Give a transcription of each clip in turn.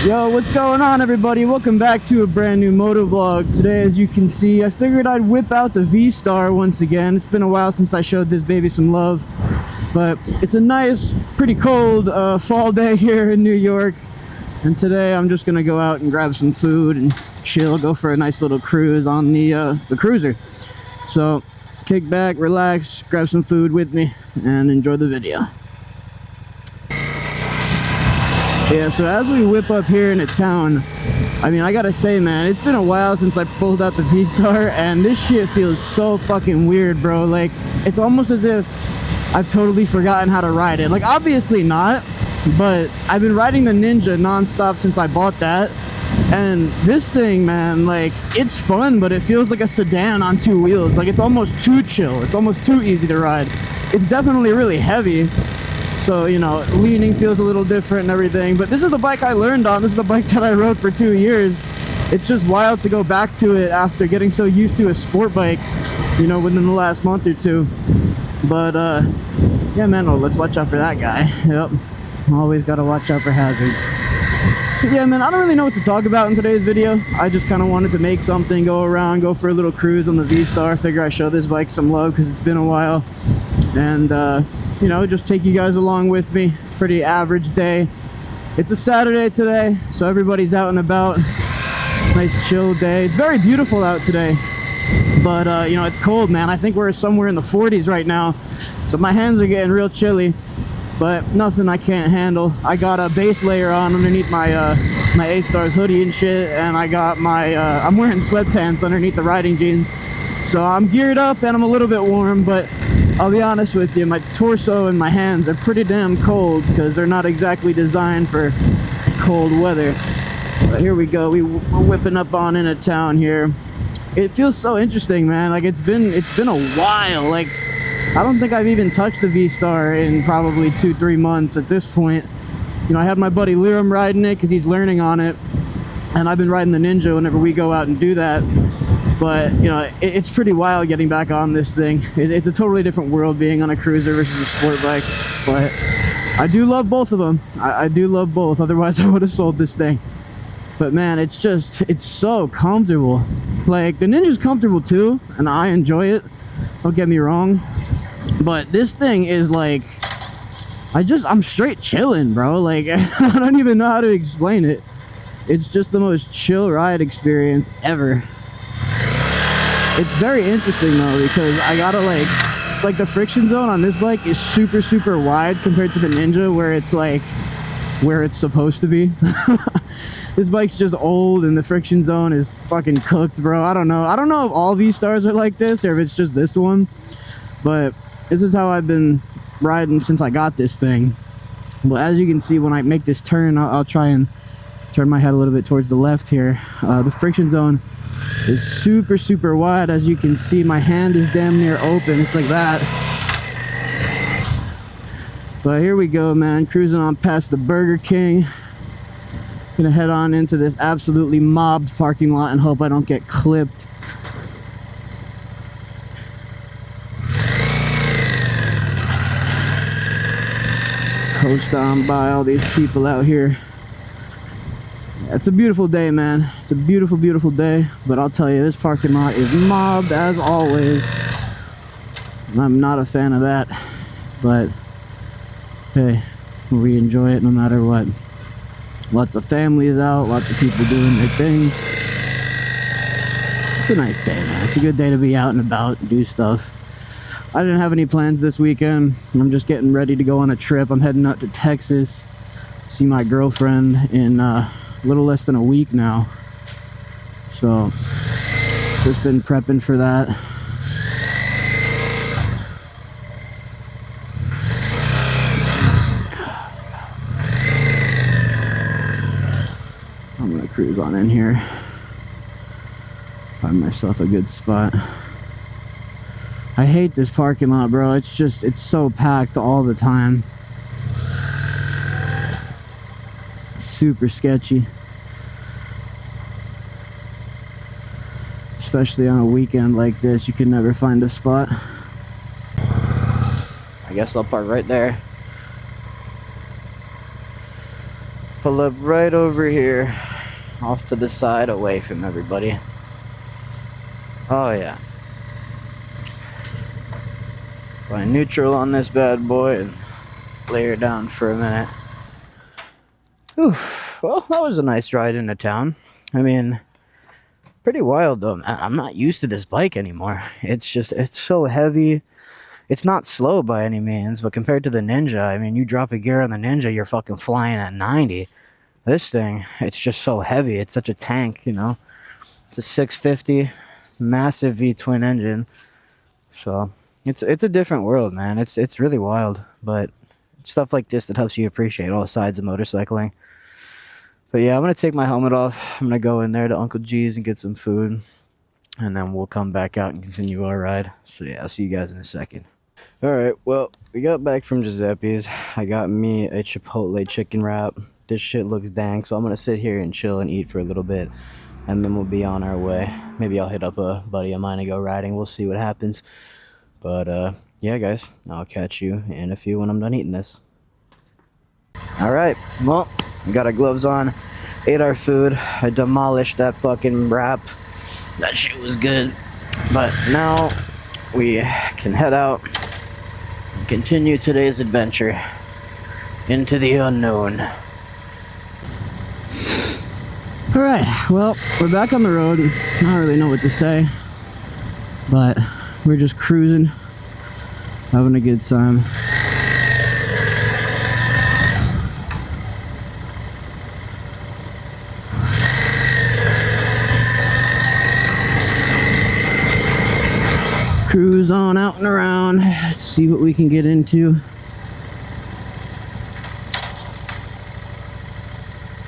Yo, what's going on, everybody? Welcome back to a brand new moto vlog. Today, as you can see, I figured I'd whip out the V-Star once again. It's been a while since I showed this baby some love, but it's a nice, pretty cold fall day here in New York. And today I'm just gonna go out and grab some food and chill, go for a nice little cruise on the cruiser. So kick back, relax, grab some food with me, and enjoy the video. Yeah, so as we whip up here into town, I mean, I gotta say, man, it's been a while since I pulled out the V-Star, and this shit feels so fucking weird, bro. Like, it's almost as if I've totally forgotten how to ride it. Like, obviously not, but I've been riding the Ninja nonstop since I bought that. And this thing, man, like, it's fun, but it feels like a sedan on two wheels. Like, it's almost too chill. It's almost too easy to ride. It's definitely really heavy. So, you know, leaning feels a little different and everything. But this is the bike I learned on. This is the bike that I rode for 2 years. It's just wild to go back to it after getting so used to a sport bike, you know, within the last month or two. But, yeah, man, oh, let's watch out for that guy. Yep. Always got to watch out for hazards. But yeah, man, I don't really know what to talk about in today's video. I just kind of wanted to make something, go around, go for a little cruise on the V-Star. Figure I show this bike some love because it's been a while. And, you know, just take you guys along with me. Pretty average day. It's a Saturday today, so everybody's out and about. Nice chill day. It's very beautiful out today, but you know, it's cold, man. I think we're somewhere in the 40s right now, so my hands are getting real chilly, but nothing I can't handle. I got a base layer on underneath my my A-Stars hoodie and shit, and I got my I'm wearing sweatpants underneath the riding jeans, so I'm geared up and I'm a little bit warm. But I'll be honest with you, my torso and my hands are pretty damn cold because they're not exactly designed for cold weather. But here we go, we're whipping up on into town here. It feels so interesting, man. Like, it's been a while. Like, I don't think I've even touched the V-Star in probably 2-3 months at this point. You know, I have my buddy Liram riding it because he's learning on it, and I've been riding the Ninja whenever we go out and do that. But, you know, it's pretty wild getting back on this thing. It's a totally different world being on a cruiser versus a sport bike. But I do love both of them. I do love both. Otherwise, I would have sold this thing. But, man, it's so comfortable. Like, the Ninja's comfortable, too, and I enjoy it. Don't get me wrong. But this thing is, like, I'm straight chilling, bro. Like, I don't even know how to explain it. It's just the most chill ride experience ever. It's very interesting though, because I gotta like the friction zone on this bike is super wide compared to the Ninja, where it's like where it's supposed to be. This bike's just old and the friction zone is fucking cooked, bro. I don't know if all V-Stars are like this or if it's just this one, but this is how I've been riding since I got this thing. But as you can see, when I make this turn, I'll try and turn my head a little bit towards the left here. The friction zone is super wide. As you can see, my hand is damn near open. It's like that. But here we go, man, cruising on past the Burger King. Gonna head on into this absolutely mobbed parking lot and hope I don't get clipped. Coast on by all these people out here. It's a beautiful day, man. It's a beautiful day, but I'll tell you, this parking lot is mobbed as always. And I'm not a fan of that, but hey, we enjoy it no matter what. Lots of families out, lots of people doing their things. It's a nice day, man. It's a good day to be out and about and do stuff. I didn't have any plans this weekend. I'm just getting ready to go on a trip. I'm heading out to Texas, see my girlfriend in a little less than a week now. So, just been prepping for that. I'm gonna cruise on in here. Find myself a good spot. I hate this parking lot, bro. It's so packed all the time. Super sketchy. Especially on a weekend like this, you can never find a spot. I guess I'll park right there. Pull up right over here, off to the side, away from everybody. Oh yeah. Find neutral on this bad boy and lay her down for a minute. Whew. Well, that was a nice ride into town. I mean, pretty wild though, man. I'm not used to this bike anymore. It's so heavy. It's not slow by any means, but compared to the Ninja, I mean, you drop a gear on the Ninja, you're fucking flying at 90. This thing, it's just so heavy. It's such a tank, you know. It's a 650, massive V-twin engine. So, it's a different world, man. It's really wild, but stuff like this that helps you appreciate all sides of motorcycling. But yeah, I'm going to take my helmet off. I'm going to go in there to Uncle G's and get some food. And then we'll come back out and continue our ride. So yeah, I'll see you guys in a second. Alright, well, we got back from Giuseppe's. I got me a Chipotle chicken wrap. This shit looks dang, so I'm going to sit here and chill and eat for a little bit. And then we'll be on our way. Maybe I'll hit up a buddy of mine and go riding. We'll see what happens. But yeah, guys, I'll catch you in a few when I'm done eating this. Alright, well, we got our gloves on. Ate our food. I demolished that fucking wrap. That shit was good. But now we can head out and continue today's adventure into the unknown. Alright, well, we're back on the road. I don't really know what to say, but we're just cruising, having a good time. Cruise on out and around, let's see what we can get into.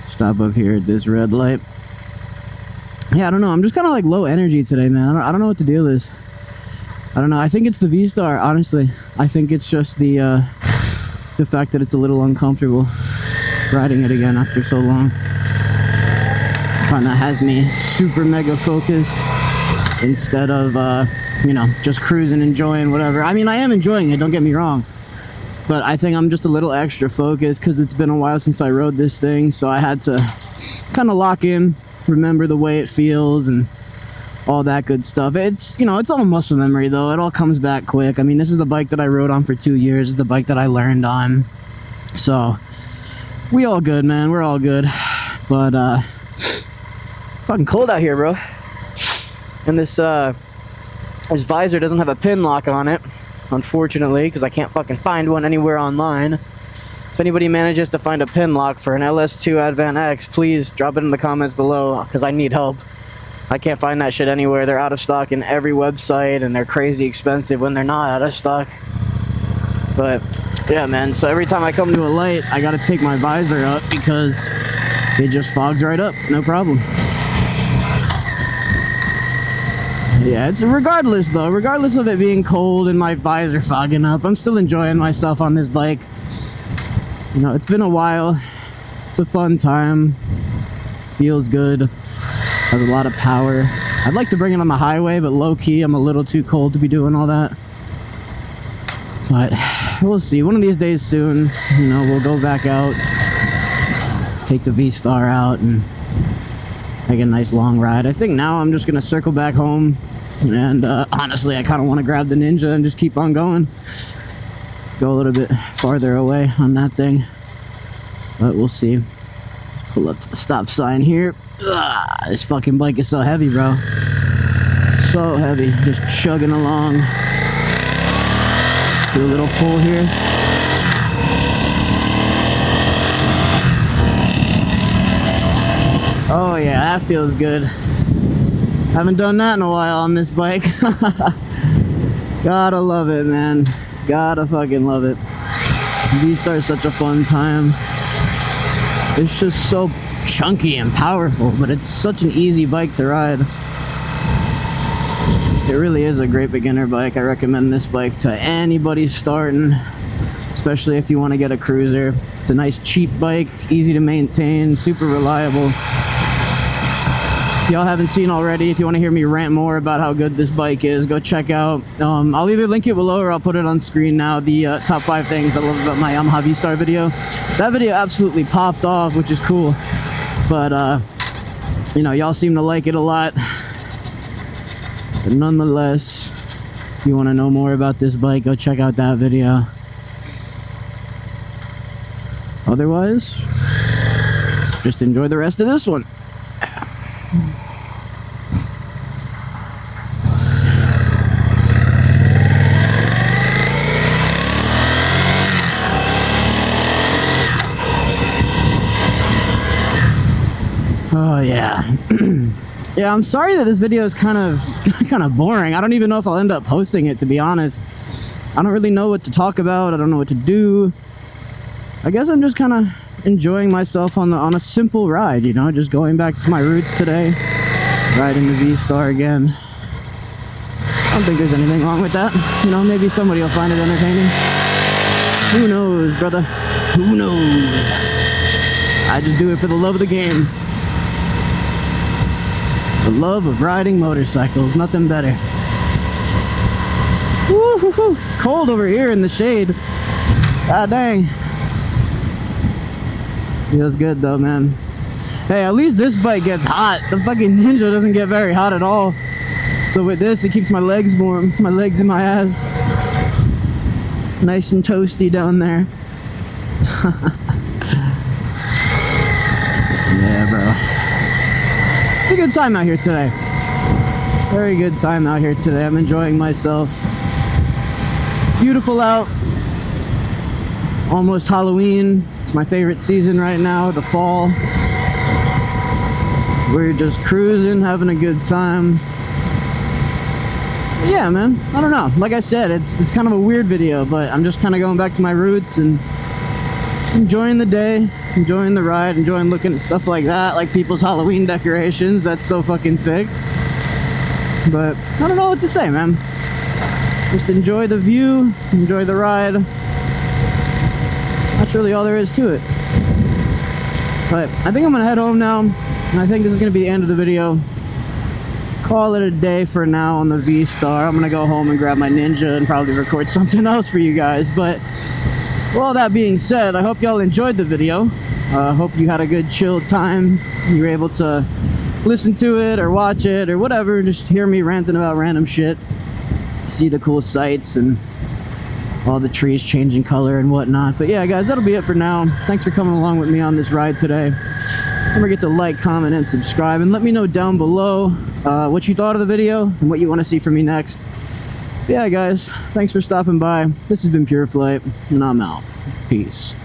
Stop up here at this red light. Yeah, I don't know, I'm just kind of like low energy today, man. I don't know what to do with this. I don't know, I think it's the V-Star, honestly. I think it's just the fact that it's a little uncomfortable riding it again after so long. Kind of has me super mega focused instead of you know, just cruising, enjoying whatever. I mean, I am enjoying it, don't get me wrong, but I think I'm just a little extra focused because it's been a while since I rode this thing, so I had to kind of lock in, remember the way it feels and all that good stuff. It's, you know, it's all muscle memory though. It all comes back quick. I mean, this is the bike that I rode on for 2 years. This is the bike that I learned on, so we all good, man. We're all good. But fucking cold out here, bro. And this visor doesn't have a pin lock on it, unfortunately, because I can't fucking find one anywhere online. If anybody manages to find a pin lock for an LS2 Advent X, please drop it in the comments below, because I need help. I can't find that shit anywhere. They're out of stock in every website, and they're crazy expensive when they're not out of stock. But yeah, man, so every time I come to a light, I gotta take my visor up because it just fogs right up, no problem. Yeah, it's regardless though, regardless of it being cold and my visor fogging up, I'm still enjoying myself on this bike. You know, it's been a while. It's a fun time. Feels good. Has a lot of power. I'd like to bring it on the highway, but low-key, I'm a little too cold to be doing all that. But we'll see. One of these days soon, you know, we'll go back out, take the V-Star out, and make a nice long ride. I think now I'm just gonna circle back home, and honestly, I kind of want to grab the Ninja and just keep on going. Go a little bit farther away on that thing, but we'll see. Pull up to the stop sign here. Ugh, this fucking bike is so heavy, bro. So heavy. Just chugging along. Do a little pull here. Oh yeah, that feels good. Haven't done that in a while on this bike. Gotta love it, man. Gotta fucking love it. V-Star is such a fun time. It's just so chunky and powerful, but it's such an easy bike to ride. It really is a great beginner bike. I recommend this bike to anybody starting, especially if you want to get a cruiser. It's a nice cheap bike, easy to maintain, super reliable. If y'all haven't seen already, if you want to hear me rant more about how good this bike is, go check out. I'll either link it below or I'll put it on screen now. The top 5 things I love about my Yamaha V-Star video. That video absolutely popped off, which is cool. But you know, y'all seem to like it a lot. But nonetheless, if you want to know more about this bike, go check out that video. Otherwise, just enjoy the rest of this one. Oh yeah. Yeah, I'm sorry that this video is kind of boring. I don't even know if I'll end up posting it, to be honest. I don't really know what to talk about. I don't know what to do. I guess I'm just kind of enjoying myself on a simple ride, you know, just going back to my roots today, riding the V-Star again. I don't think there's anything wrong with that. You know, maybe somebody will find it entertaining. Who knows, brother? Who knows? I just do it for the love of the game. The love of riding motorcycles, nothing better. Woo-hoo-hoo. It's cold over here in the shade. God dang. Feels good though, man. Hey, at least this bike gets hot. The fucking Ninja doesn't get very hot at all. So with this, it keeps my legs warm. My legs and my ass. Nice and toasty down there. Yeah, bro. It's a good time out here today. Very good time out here today. I'm enjoying myself. It's beautiful out. Almost Halloween. It's my favorite season right now, the fall. We're just cruising, having a good time. But yeah, man, I don't know. Like I said, it's kind of a weird video, but I'm just kind of going back to my roots and just enjoying the day, enjoying the ride, enjoying looking at stuff like that, like people's Halloween decorations. That's so fucking sick. But I don't know what to say, man. Just enjoy the view, enjoy the ride. That's really all there is to it. But I think I'm gonna head home now, and I think this is gonna be the end of the video. Call it a day for now on the V-Star. I'm gonna go home and grab my Ninja and probably record something else for you guys. But with all that being said, I hope y'all enjoyed the video. Hope you had a good chilled time. You were able to listen to it or watch it or whatever, just hear me ranting about random shit, see the cool sights and all the trees changing color and whatnot. But yeah, guys, that'll be it for now. Thanks for coming along with me on this ride today. Don't forget to like, comment, and subscribe, and let me know down below what you thought of the video and what you want to see from me next. But yeah, guys, thanks for stopping by. This has been PureFlight, and I'm out. Peace.